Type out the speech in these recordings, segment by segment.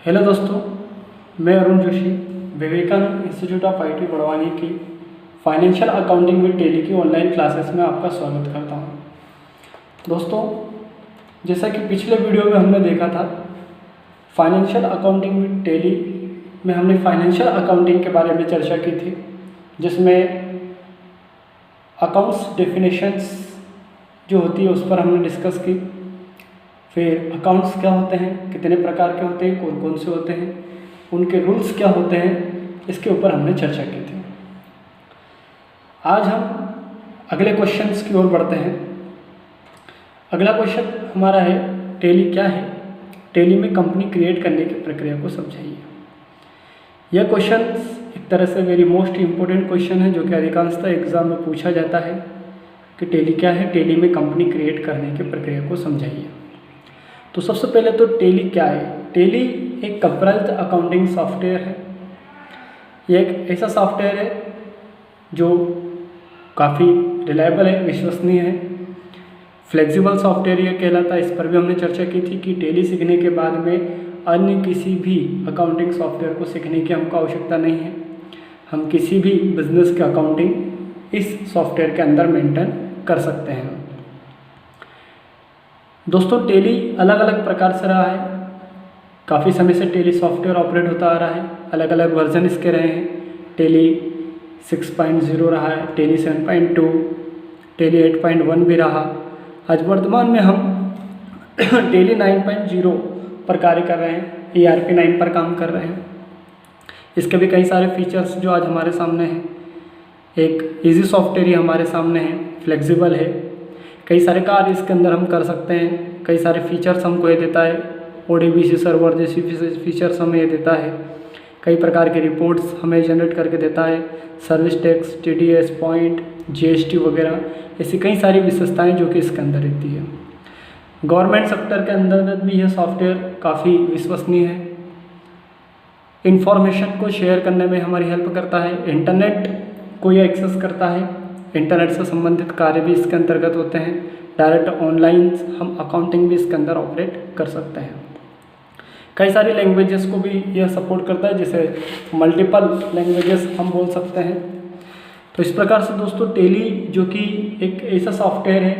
Hello दोस्तों, मैं Arun Joshi Vivekananda institute of IT Barwani की फाइनेंशियल अकाउंटिंग विद टैली की ऑनलाइन क्लासेस में आपका स्वागत करता हूं। दोस्तों, जैसा कि पिछले वीडियो में हमने देखा था, फाइनेंशियल अकाउंटिंग विद टैली में हमने फाइनेंशियल अकाउंटिंग के बारे में चर्चा की थी, जिसमें अकाउंट्स डेफिनेशंस जो होती है उस पर हमने डिस्कस की। फिर अकाउंट्स क्या होते हैं, कितने प्रकार के होते हैं, कौन कौन से होते हैं, उनके रूल्स क्या होते हैं, इसके ऊपर हमने चर्चा की थी। आज हम अगले क्वेश्चंस की ओर बढ़ते हैं। अगला क्वेश्चन हमारा है, टैली क्या है, टैली में कंपनी क्रिएट करने की प्रक्रिया को समझाइए। यह क्वेश्चन एक तरह से वेरी मोस्ट इम्पोर्टेंट क्वेश्चन है, जो कि अधिकांशतः एग्जाम में पूछा जाता है कि टैली क्या है, टैली में कंपनी क्रिएट करने की प्रक्रिया को समझाइए। तो सबसे पहले तो टैली क्या है। टैली एक कंप्यूटराइज्ड अकाउंटिंग सॉफ्टवेयर है। ये एक ऐसा सॉफ्टवेयर है जो काफ़ी रिलायबल है, विश्वसनीय है, फ्लेक्सिबल सॉफ्टवेयर ये कहलाता है। इस पर भी हमने चर्चा की थी कि टैली सीखने के बाद में अन्य किसी भी अकाउंटिंग सॉफ्टवेयर को सीखने की हमको आवश्यकता नहीं है। हम किसी भी बिजनेस की अकाउंटिंग इस सॉफ्टवेयर के अंदर मेंटेन कर सकते हैं। दोस्तों, टैली अलग अलग प्रकार से रहा है। काफ़ी समय से टैली सॉफ्टवेयर ऑपरेट होता आ रहा है, अलग अलग वर्जन इसके रहे हैं। टैली 6.0 रहा है, टैली 7.2, टैली 8.1 भी रहा। आज वर्तमान में हम टैली 9.0 पर कार्य कर रहे हैं, ERP 9 पर काम कर रहे हैं। इसके भी कई सारे फीचर्स जो आज हमारे सामने हैं। एक ईजी सॉफ्टवेयर ही हमारे सामने है, फ्लेक्सिबल है, कई सारे कार्य इसके अंदर हम कर सकते हैं। कई सारे फीचर्स हमको ये देता है, ODBC सर्वर जैसी फीचर्स हमें ये देता है। कई प्रकार के रिपोर्ट्स हमें जनरेट करके देता है, service tax, TDS point, GST वगैरह, ऐसी कई सारी विशेषताएं जो कि इसके अंदर रहती है। गवर्नमेंट सेक्टर के अंतर्गत भी यह सॉफ्टवेयर काफ़ी विश्वसनीय है। इंफॉर्मेशन को शेयर करने में हमारी हेल्प करता है, इंटरनेट को यह एक्सेस करता है, इंटरनेट से संबंधित कार्य भी इसके अंतर्गत होते हैं। डायरेक्ट ऑनलाइन हम अकाउंटिंग भी इसके अंदर ऑपरेट कर सकते हैं। कई सारी लैंग्वेजेस को भी यह सपोर्ट करता है, जैसे मल्टीपल लैंग्वेजेस हम बोल सकते हैं। तो इस प्रकार से दोस्तों, टैली जो कि एक ऐसा सॉफ्टवेयर है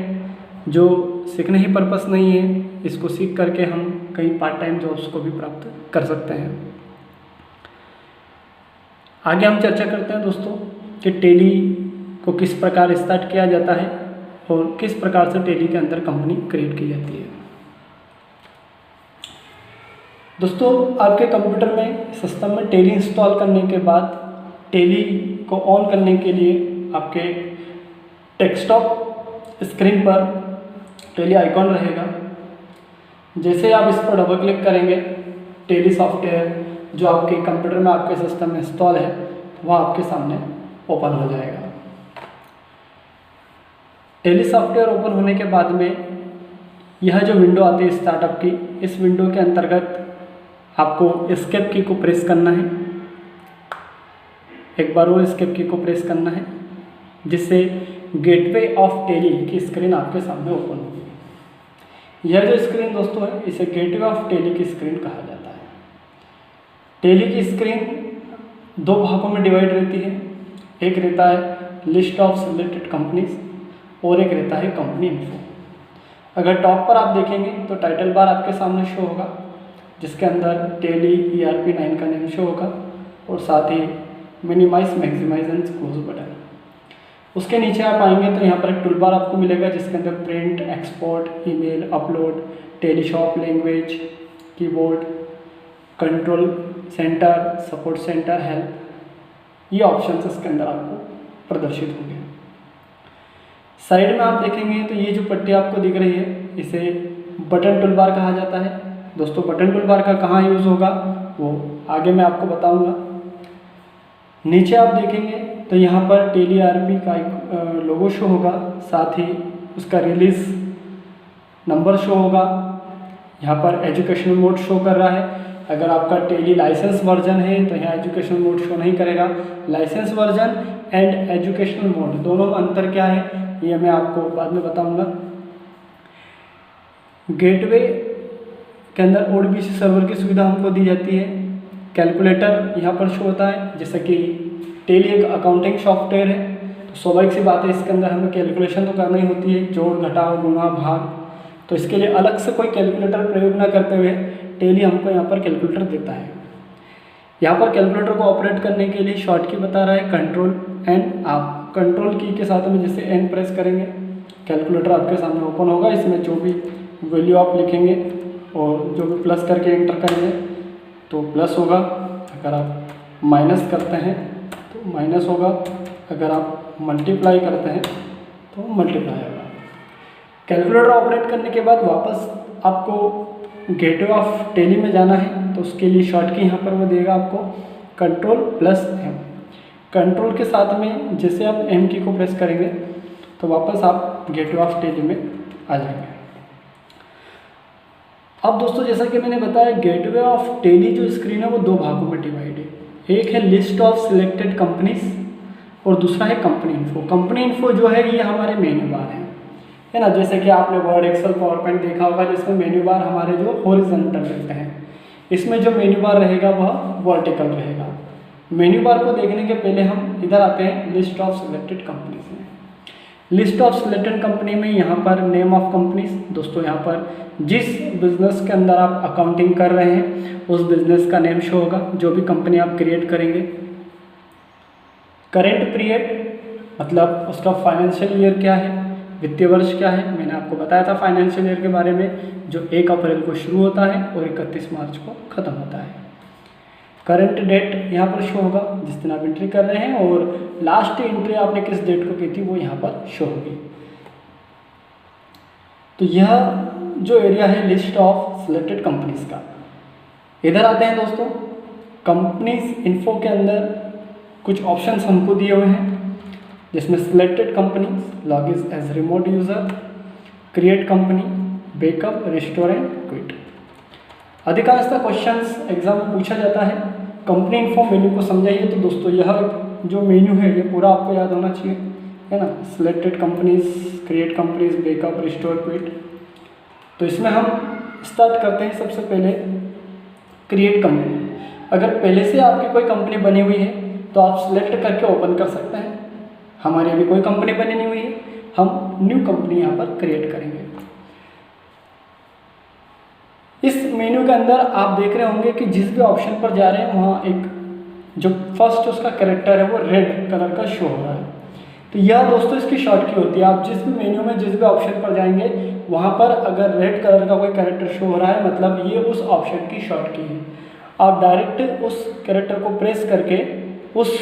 जो सीखने ही पर्पस नहीं है, इसको सीख करके हम कई पार्ट टाइम जॉब्स को भी प्राप्त कर सकते हैं। आगे हम चर्चा करते हैं दोस्तों कि टैली को किस प्रकार स्टार्ट किया जाता है और किस प्रकार से टैली के अंदर कंपनी क्रिएट की जाती है। दोस्तों, आपके कंप्यूटर में सिस्टम में टैली इंस्टॉल करने के बाद टैली को ऑन करने के लिए आपके डेस्कटॉप स्क्रीन पर टैली आइकॉन रहेगा। जैसे आप इस पर डबल क्लिक करेंगे, टैली सॉफ्टवेयर जो आपके कंप्यूटर में आपके सिस्टम में इंस्टॉल है वह आपके सामने ओपन हो जाएगा। टैली सॉफ्टवेयर ओपन होने के बाद में यह जो विंडो आती है स्टार्टअप की, इस विंडो के अंतर्गत आपको एस्केप की को प्रेस करना है। एक बार वो एस्केप की को प्रेस करना है, जिससे गेटवे ऑफ टैली की स्क्रीन आपके सामने ओपन होगी। यह जो स्क्रीन दोस्तों है, इसे गेटवे ऑफ टैली की स्क्रीन कहा जाता है। टैली की स्क्रीन दो भागों में डिवाइड रहती है। एक रहता है लिस्ट ऑफ सिलेक्टेड कंपनीज और एक रहता है कंपनी इन्फो। अगर टॉप पर आप देखेंगे तो टाइटल बार आपके सामने शो होगा, जिसके अंदर टैली ERP 9 का नेम शो होगा और साथ ही minimise, maximise and close button. उसके नीचे आप आएंगे तो यहाँ पर एक टूल बार आपको मिलेगा, जिसके अंदर print, export, email, upload, tally shop language, keyboard, control centre, support centre, help, ये ऑप्शंस इसके अंदर आपको प्रदर्शित होंगे। साइड में आप देखेंगे तो ये जो पट्टी आपको दिख रही है, इसे बटन टूल बार कहा जाता है। दोस्तों, बटन टूल बार का कहाँ यूज़ होगा वो आगे मैं आपको बताऊंगा। नीचे आप देखेंगे तो यहाँ पर टैली ERP का लोगो शो होगा, साथ ही उसका रिलीज नंबर शो होगा। यहाँ पर एजुकेशनल मोड शो कर रहा है। अगर आपका टैली लाइसेंस वर्जन है तो यहाँ एजुकेशनल मोड शो नहीं करेगा। Licence version and educational mode दोनों में अंतर क्या है ये मैं आपको बाद में बताऊंगा। गेटवे के अंदर ODBC सर्वर की सुविधा हमको दी जाती है। कैलकुलेटर यहाँ पर शो होता है, जैसे कि टेली एक अकाउंटिंग सॉफ्टवेयर है, तो स्वाभाविक सी बात है इसके अंदर हमें कैलकुलेशन तो करना ही होती है, जोड़ घटाव गुणा भाग। तो इसके लिए अलग से कोई कैलकुलेटर प्रयोग ना करते हुए टेली हमको यहाँ पर कैलकुलेटर देता है। यहाँ पर कैलकुलेटर को ऑपरेट करने के लिए शॉर्ट की बता रहा है Ctrl+N। आप कंट्रोल की के साथ में जैसे N प्रेस करेंगे कैलकुलेटर आपके सामने ओपन होगा। इसमें जो भी वैल्यू आप लिखेंगे और जो भी प्लस करके एंटर करेंगे तो प्लस होगा, अगर आप माइनस करते हैं तो माइनस होगा, अगर आप मल्टीप्लाई करते हैं तो मल्टीप्लाई होगा। कैलकुलेटर ऑपरेट करने के बाद वापस आपको गेटवे ऑफ टेली में जाना है, तो उसके लिए शॉर्ट की यहाँ पर वो देगा आपको Ctrl+M। कंट्रोल के साथ में जैसे आप M की को प्रेस करेंगे तो वापस आप गेटवे ऑफ टेली में आ जाएंगे। अब दोस्तों जैसा कि मैंने बताया, गेटवे ऑफ टेली जो स्क्रीन है वो दो भागों में डिवाइड है। एक है लिस्ट ऑफ सिलेक्टेड कंपनीज और दूसरा है कंपनी इन्फो। कंपनी इन्फो जो है ये हमारे मेन्यू बार है ना। जैसे कि आपने वर्ड, एक्सेल, पावर पॉइंट देखा होगा जिसमें मेन्यू बार हमारे जो हॉरिजॉन्टल रहते हैं, इसमें जो मेन्यू बार रहेगा वह वर्टिकल रहेगा। मेन्यू बार को देखने के पहले हम इधर आते हैं लिस्ट ऑफ सिलेक्टेड कंपनीज में। लिस्ट ऑफ सिलेक्टेड कंपनी में यहाँ पर नेम ऑफ कंपनीज, दोस्तों यहाँ पर जिस बिजनेस के अंदर आप अकाउंटिंग कर रहे हैं उस बिजनेस का नेम शो होगा, जो भी कंपनी आप क्रिएट करेंगे। करेंट पीरियड मतलब उसका फाइनेंशियल ईयर क्या है, वित्तीय वर्ष क्या है। मैंने आपको बताया था फाइनेंशियल ईयर के बारे में, जो 1 अप्रैल को शुरू होता है और 31 मार्च को ख़त्म होता है। करंट डेट यहाँ पर शो होगा जिस दिन आप एंट्री कर रहे हैं, और लास्ट एंट्री आपने किस डेट को की थी वो यहाँ पर शो होगी। तो यह जो एरिया है लिस्ट ऑफ सिलेक्टेड कंपनीज का। इधर आते हैं दोस्तों, कंपनीज इन्फो के अंदर कुछ ऑप्शंस हमको दिए हुए हैं, जिसमें selected companies, log in as remote user, create company, backup, restore and quit. अधिकांशतः क्वेश्चंस एग्जाम में पूछा जाता है। कंपनी इन्फो मेन्यू को समझाइए, तो दोस्तों यह जो मेन्यू है ये पूरा आपको याद होना चाहिए, है ना। Selected companies, create companies, backup, restore, quit. तो इसमें हम स्टार्ट करते हैं सबसे पहले क्रिएट कंपनी। अगर पहले से आपकी कोई कंपनी बनी हुई है तो आप सिलेक्ट करके ओपन कर सकते हैं। हमारी अभी कोई कंपनी बनी नहीं हुई है, हम न्यू कंपनी यहाँ पर क्रिएट करेंगे। इस मेन्यू के अंदर आप देख रहे होंगे कि जिस भी ऑप्शन पर जा रहे हैं वहाँ एक जो फर्स्ट उसका कैरेक्टर है वो रेड कलर का शो हो रहा है। तो यह दोस्तों इसकी शॉर्ट की होती है। आप जिस भी मेन्यू में जिस भी ऑप्शन पर जाएंगे वहाँ पर अगर रेड कलर का कोई कैरेक्टर शो हो रहा है मतलब ये उस ऑप्शन की शॉर्ट की है। आप डायरेक्ट उस कैरेक्टर को प्रेस करके उस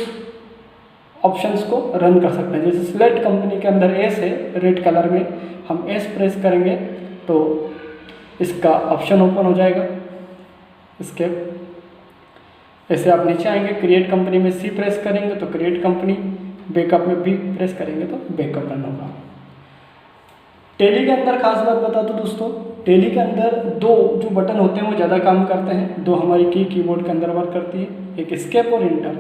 ऑप्शंस को रन कर सकते हैं। जैसे सिलेक्ट कंपनी के अंदर एस है रेड कलर में, हम एस प्रेस करेंगे तो इसका ऑप्शन ओपन हो जाएगा। इसके ऐसे आप नीचे आएंगे, क्रिएट कंपनी में सी प्रेस करेंगे तो क्रिएट कंपनी, बैकअप में बी प्रेस करेंगे तो बैकअप रन होगा। टेली के अंदर खास बात बता दूं दोस्तों, टेली के अंदर दो जो बटन होते हैं वो ज़्यादा काम करते हैं। दो हमारी कीबोर्ड के अंदर वर्क करती है, एक एस्केप और इंटर।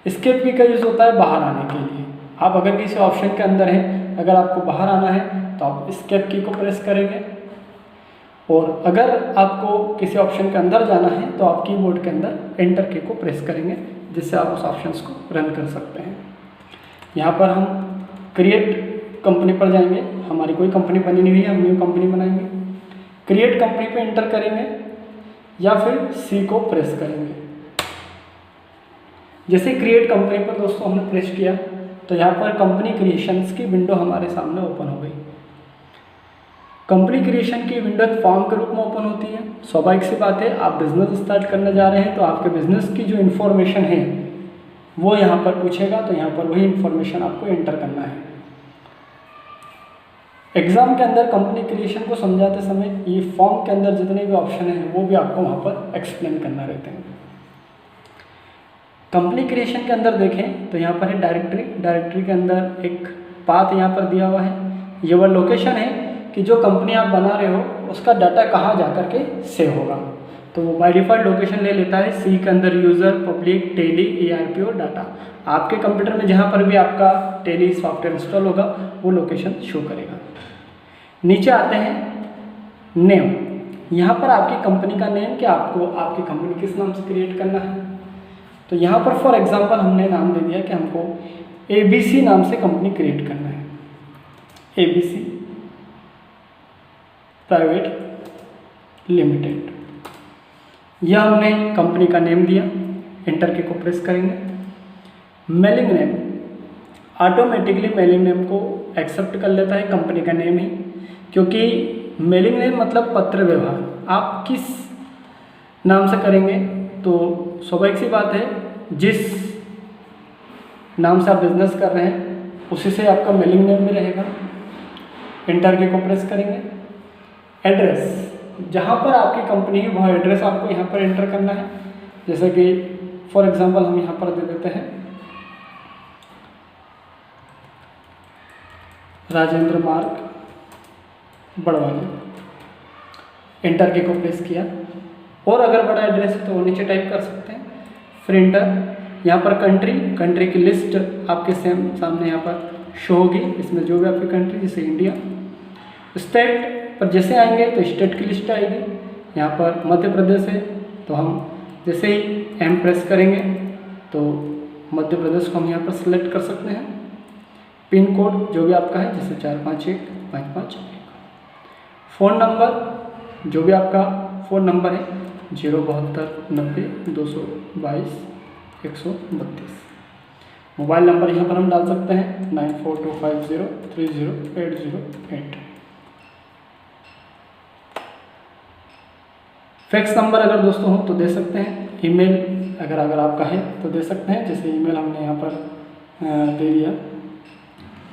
एस्केप की का यूज़ होता है बाहर आने के लिए। आप अगर किसी ऑप्शन के अंदर हैं, अगर आपको बाहर आना है तो आप एस्केप की को प्रेस करेंगे, और अगर आपको किसी ऑप्शन के अंदर जाना है तो आप कीबोर्ड के अंदर एंटर की को प्रेस करेंगे, जिससे आप उस ऑप्शंस को रन कर सकते हैं। यहाँ पर हम क्रिएट कंपनी पर जाएंगे, हमारी कोई कंपनी बनी नहीं हुई है, हम न्यू कंपनी बनाएंगे। क्रिएट कंपनी पे एंटर करेंगे या फिर सी को प्रेस करेंगे। जैसे क्रिएट कंपनी पर दोस्तों हमने प्रेस किया तो यहाँ पर कंपनी क्रिएशंस की विंडो हमारे सामने ओपन हो गई। कंपनी क्रिएशन की विंडो एक फॉर्म के रूप में ओपन होती है। स्वाभाविक सी बात है, आप बिजनेस स्टार्ट करने जा रहे हैं तो आपके बिजनेस की जो इन्फॉर्मेशन है वो यहाँ पर पूछेगा, तो यहाँ पर वही इन्फॉर्मेशन आपको एंटर करना है। एग्जाम के अंदर कंपनी क्रिएशन को समझाते समय ये फॉर्म के अंदर जितने भी ऑप्शन हैं वो भी आपको वहाँ पर एक्सप्लेन करना रहते हैं। कंपनी क्रिएशन के अंदर देखें तो यहाँ पर है डायरेक्टरी के अंदर एक पाथ यहाँ पर दिया हुआ है। ये वह लोकेशन है कि जो कंपनी आप बना रहे हो उसका डाटा कहाँ जा कर के सेव होगा। तो वो बाय डिफ़ॉल्ट लोकेशन ले लेता है। सी के अंदर यूज़र, पब्लिक, टेली, ERP और डाटा। आपके कंप्यूटर में जहाँ पर भी आपका टेली सॉफ्टवेयर इंस्टॉल होगा वो लोकेशन शो करेगा। नीचे आते हैं नेम। यहाँ पर आपकी कंपनी का नेम, कि आपको आपकी कंपनी किस नाम से क्रिएट करना है। तो यहाँ पर फॉर एग्जांपल हमने नाम दे दिया कि हमको ABC नाम से कंपनी क्रिएट करना है, ABC प्राइवेट लिमिटेड। यह हमने कंपनी का नेम दिया, एंटर की को प्रेस करेंगे। Mailing name, automatically mailing name को एक्सेप्ट कर लेता है कंपनी का नेम ही, क्योंकि मेलिंग नेम मतलब पत्र व्यवहार। आप किस नाम से करेंगे तो स्वाभाविक सी बात है, जिस नाम से आप बिजनेस कर रहे हैं उसी से आपका मेलिंग नेम भी रहेगा। एंटर की को प्रेस करेंगे। एड्रेस, जहाँ पर आपकी कंपनी है वह एड्रेस आपको यहाँ पर एंटर करना है। जैसे कि फॉर एग्जांपल हम यहाँ पर दे देते हैं राजेंद्र मार्ग बड़वानी। एंटर की को प्रेस किया। और अगर बड़ा एड्रेस है तो वो नीचे टाइप कर सकते हैं, प्रिंटर। यहाँ पर कंट्री की लिस्ट आपके सामने यहाँ पर शो होगी, इसमें जो भी आपकी कंट्री, जैसे इंडिया। स्टेट पर जैसे आएंगे तो स्टेट की लिस्ट आएगी। यहाँ पर मध्य प्रदेश है तो हम जैसे ही एम प्रेस करेंगे तो मध्य प्रदेश को हम यहाँ पर सिलेक्ट कर सकते हैं। पिन कोड जो भी आपका है, जैसे 45155। फ़ोन नंबर, जो भी आपका फ़ोन नंबर है 072 90 222 132। मोबाइल नंबर यहाँ पर हम डाल सकते हैं 9425030808। फैक्स नंबर अगर दोस्तों हो तो दे सकते हैं। ईमेल अगर आपका है तो दे सकते हैं, जैसे ईमेल हमने यहाँ पर दे दिया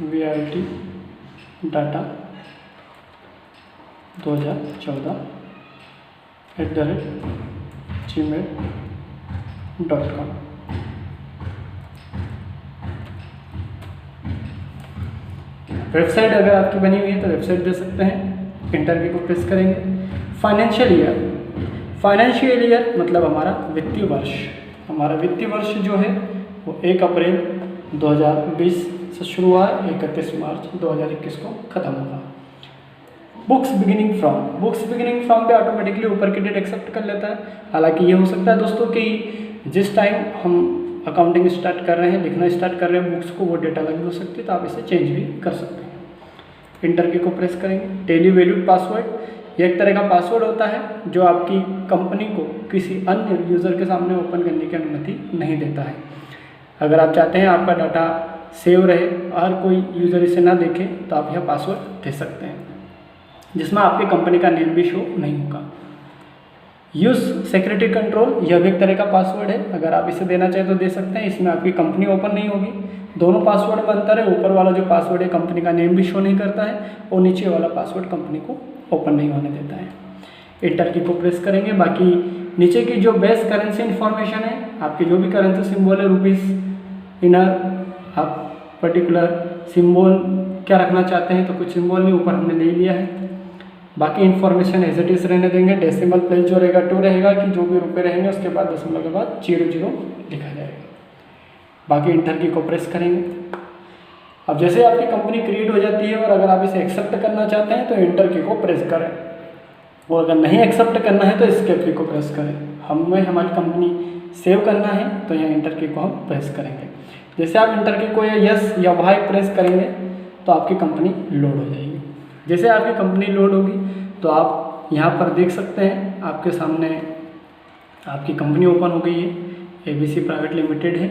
VITdata2014@gmail.com। वेबसाइट अगर आपकी बनी हुई है तो वेबसाइट दे सकते हैं। एंटर की को प्रेस करेंगे। फाइनेंशियल ईयर मतलब हमारा वित्तीय वर्ष। हमारा वित्तीय वर्ष जो है वो 1 अप्रैल 2020 से शुरू हुआ है, 31 मार्च 2021 को ख़त्म होगा। बुक्स बिगिनिंग फ्रॉम भी ऑटोमेटिकली ऊपर की डेट एक्सेप्ट कर लेता है। हालांकि ये हो सकता है दोस्तों कि जिस टाइम हम अकाउंटिंग स्टार्ट कर रहे हैं, लिखना स्टार्ट कर रहे हैं बुक्स को, वो डेट अलग हो सकती है, तो आप इसे चेंज भी कर सकते हैं। इंटर की को प्रेस करेंगे। डेली वैल्यूड पासवर्ड, ये एक तरह का पासवर्ड होता है जो आपकी कंपनी को किसी अन्य यूज़र के सामने ओपन करने की अनुमति नहीं देता है। अगर आप चाहते हैं आपका डाटा सेव रहे और कोई यूज़र इसे ना देखे तो आप यह पासवर्ड दे सकते हैं, जिसमें आपकी कंपनी का नेम भी शो नहीं होगा। यूज़ सिक्योरिटी कंट्रोल, यह भी एक तरह का पासवर्ड है। अगर आप इसे देना चाहें तो दे सकते हैं। इसमें आपकी कंपनी ओपन नहीं होगी। दोनों पासवर्ड में अंतर है, ऊपर वाला जो पासवर्ड है कंपनी का नेम भी शो नहीं करता है, और नीचे वाला पासवर्ड कंपनी को ओपन नहीं होने देता है। एंटर की को प्रेस करेंगे। बाकी नीचे की जो बेस करेंसी इन्फॉर्मेशन है, आपकी जो भी करेंसी सिंबल है, रुपीज़, इनर, आप पर्टिकुलर सिंबल क्या रखना चाहते हैं तो कुछ सिंबल नहीं, ऊपर हमने ले लिया है। बाकी इन्फॉर्मेशन एज इट इज रहने देंगे। डेसिमल प्लेस जो रहेगा 2 रहेगा, कि जो भी रुपए रहेंगे उसके बाद दशमलव के बाद 00 लिखा जाएगा। बाकी इंटर की को प्रेस करेंगे। अब जैसे आपकी कंपनी क्रिएट हो जाती है और अगर आप इसे एक्सेप्ट करना चाहते हैं तो इंटर की को प्रेस करें, और अगर नहीं एक्सेप्ट करना है तो एस्केप की को प्रेस करें। हमें हमारी कंपनी सेव करना है तो यहाँ इंटर की को हम प्रेस करेंगे। जैसे आप इंटर की को या यस या वाई प्रेस करेंगे तो आपकी कंपनी लोड हो जाएगी। जैसे आपकी कंपनी लोड होगी तो आप यहाँ पर देख सकते हैं आपके सामने आपकी कंपनी ओपन हो गई है, ABC प्राइवेट लिमिटेड है।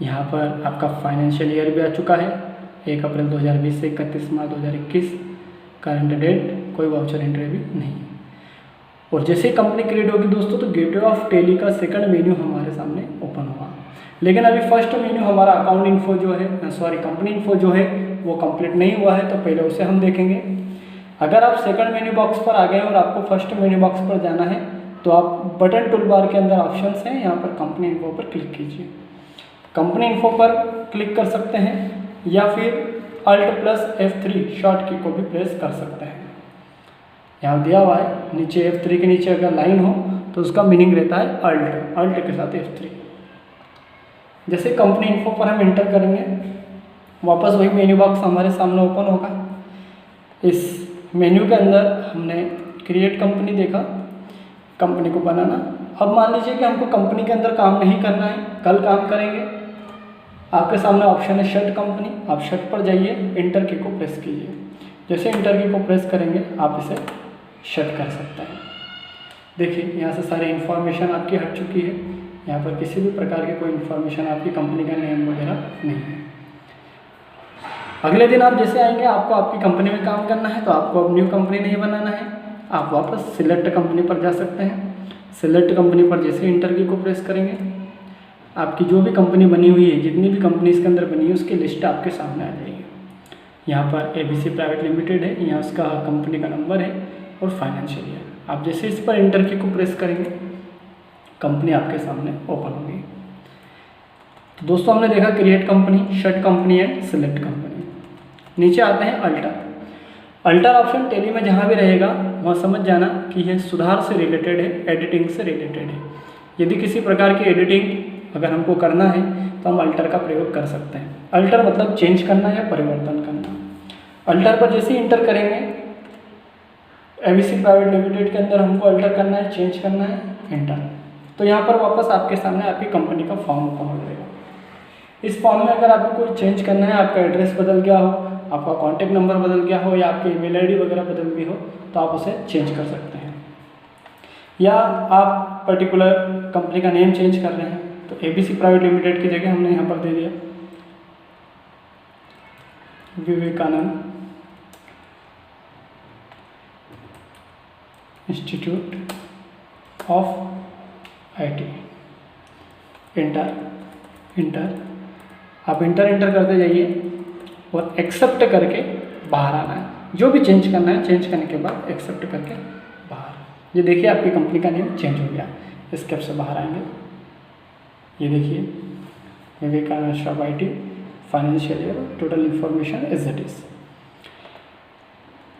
यहाँ पर आपका फाइनेंशियल ईयर भी आ चुका है, 1 अप्रैल 2020 से 31 मार्च 2021। करंट डेट कोई वाउचर एंट्री भी नहीं है। और जैसे कंपनी क्रिएट होगी दोस्तों तो गेटवे ऑफ टेली का सेकंड मेन्यू हमारे सामने ओपन होगा। लेकिन अभी फर्स्ट मेन्यू हमारा अकाउंट इन्फो जो है, कंपनी इन्फो जो है वो कंप्लीट नहीं हुआ है, तो पहले उसे हम देखेंगे। अगर आप सेकंड मेन्यू बॉक्स पर आ गए और आपको फर्स्ट मेन्यू बॉक्स पर जाना है तो आप बटन टूल बार के अंदर ऑप्शंस हैं, यहाँ पर कंपनी इन्फो पर क्लिक कीजिए। कंपनी इन्फो पर क्लिक कर सकते हैं या फिर Alt+F3 शॉर्ट की को भी प्रेस कर सकते हैं। यहाँ दिया हुआ है नीचे F3 के नीचे अगर लाइन हो तो उसका मीनिंग रहता है अल्ट के साथ F3। जैसे कंपनी इन्फो पर हम इंटर करेंगे वापस वही मेन्यू बॉक्स हमारे सामने ओपन होगा। इस मेन्यू के अंदर हमने क्रिएट कंपनी देखा, कंपनी को बनाना। अब मान लीजिए कि हमको कंपनी के अंदर काम नहीं करना है, कल काम करेंगे। आपके सामने ऑप्शन है शट कंपनी, आप शट पर जाइए, इंटर की को प्रेस कीजिए। जैसे इंटर की को प्रेस करेंगे आप इसे शट कर सकते हैं। देखिए यहाँ से सारी इन्फॉर्मेशन आपकी हट चुकी है, यहाँ पर किसी भी प्रकार की कोई इन्फॉर्मेशन आपकी कंपनी का नेम वगैरह नहीं है। अगले दिन आप जैसे आएंगे, आपको आपकी कंपनी में काम करना है तो आपको अब न्यू कंपनी नहीं बनाना है, आप वापस सिलेक्ट कंपनी पर जा सकते हैं। सिलेक्ट कंपनी पर जैसे इंटर की को प्रेस करेंगे, आपकी जो भी कंपनी बनी हुई है, जितनी भी कंपनी इसके अंदर बनी है उसकी लिस्ट आपके सामने आ जाएगी। यहाँ पर ABC प्राइवेट लिमिटेड है, यहाँ उसका कंपनी का नंबर है और फाइनेंशियल ईयर। आप जैसे इस पर इंटर की को प्रेस करेंगे, कंपनी आपके सामने ओपन होगी। तो दोस्तों हमने देखा create company, shut company and select company. नीचे आते हैं अल्टर। अल्टर ऑप्शन टैली में जहाँ भी रहेगा वहाँ समझ जाना कि यह सुधार से रिलेटेड है, एडिटिंग से रिलेटेड है। यदि किसी प्रकार की एडिटिंग अगर हमको करना है तो हम अल्टर का प्रयोग कर सकते हैं। अल्टर मतलब चेंज करना या परिवर्तन करना। अल्टर पर जैसे ही इंटर करेंगे, ABC प्राइवेट लिमिटेड के अंदर हमको अल्टर करना है, चेंज करना है, इंटर। तो यहाँ पर वापस आपके सामने आपकी कंपनी का फॉर्म ओपन हो जाएगा। इस फॉर्म में अगर आपको कोई चेंज करना है, आपका एड्रेस बदल गया हो, आपका कॉन्टैक्ट नंबर बदल गया हो या आपकी ईमेल आईडी वगैरह बदल गई हो तो आप उसे चेंज कर सकते हैं। या आप पर्टिकुलर कंपनी का नेम चेंज कर रहे हैं तो ABC प्राइवेट लिमिटेड की जगह हमने यहाँ पर दे दिया Vivekananda institute of IT। Enter आप इंटर करते जाइए और एक्सेप्ट करके बाहर आना है। जो भी चेंज करना है, चेंज करने के बाद एक्सेप्ट करके बाहर। ये देखिए आपकी कंपनी का नेम चेंज हो गया। स्केप से बाहर आएंगे, ये देखिए Vivekananda shop IT, financial year, total information as it is.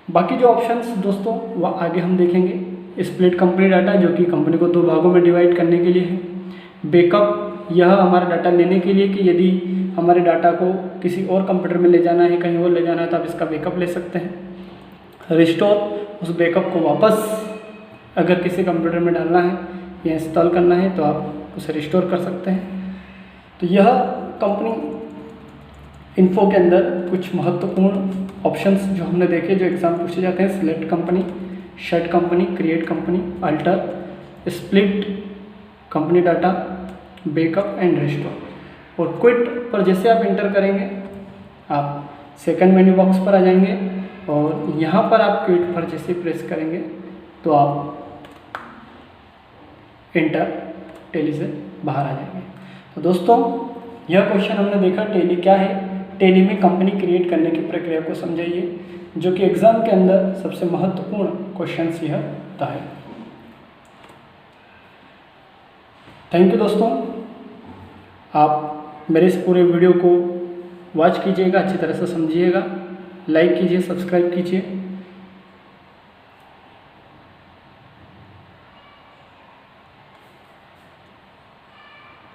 बाकी जो ऑप्शंस दोस्तों वह आगे हम देखेंगे। स्प्लिट कंपनी डाटा जो कि कंपनी को 2 भागों में डिवाइड करने के लिए है। बैकअप यह हमारा डाटा लेने के लिए कि यदि हमारे डाटा को किसी और कंप्यूटर में ले जाना है, कहीं और ले जाना है तो आप इसका बैकअप ले सकते हैं। रिस्टोर उस बैकअप को वापस अगर किसी कंप्यूटर में डालना है या इंस्टॉल करना है तो आप उसे रिस्टोर कर सकते हैं। तो यह कंपनी इन्फो के अंदर कुछ महत्वपूर्ण ऑप्शंस जो हमने देखे, जो एग्जाम पूछे जाते हैं। Select company, shut company, create company, alter, split company data, backup and restore. और क्विट पर जैसे आप इंटर करेंगे, आप सेकंड मेन्यू बॉक्स पर आ जाएंगे और यहाँ पर आप क्विट पर जैसे प्रेस करेंगे तो आप इंटर टैली से बाहर आ जाएंगे। तो दोस्तों यह क्वेश्चन हमने देखा टैली क्या है, टैली में कंपनी क्रिएट करने की प्रक्रिया को समझाइए, जो कि एग्जाम के अंदर सबसे महत्वपूर्ण क्वेश्चन यह होता है। थैंक यू दोस्तों, आप मेरे इस पूरे वीडियो को वॉच कीजिएगा, अच्छी तरह से समझिएगा, लाइक कीजिए, सब्सक्राइब कीजिए।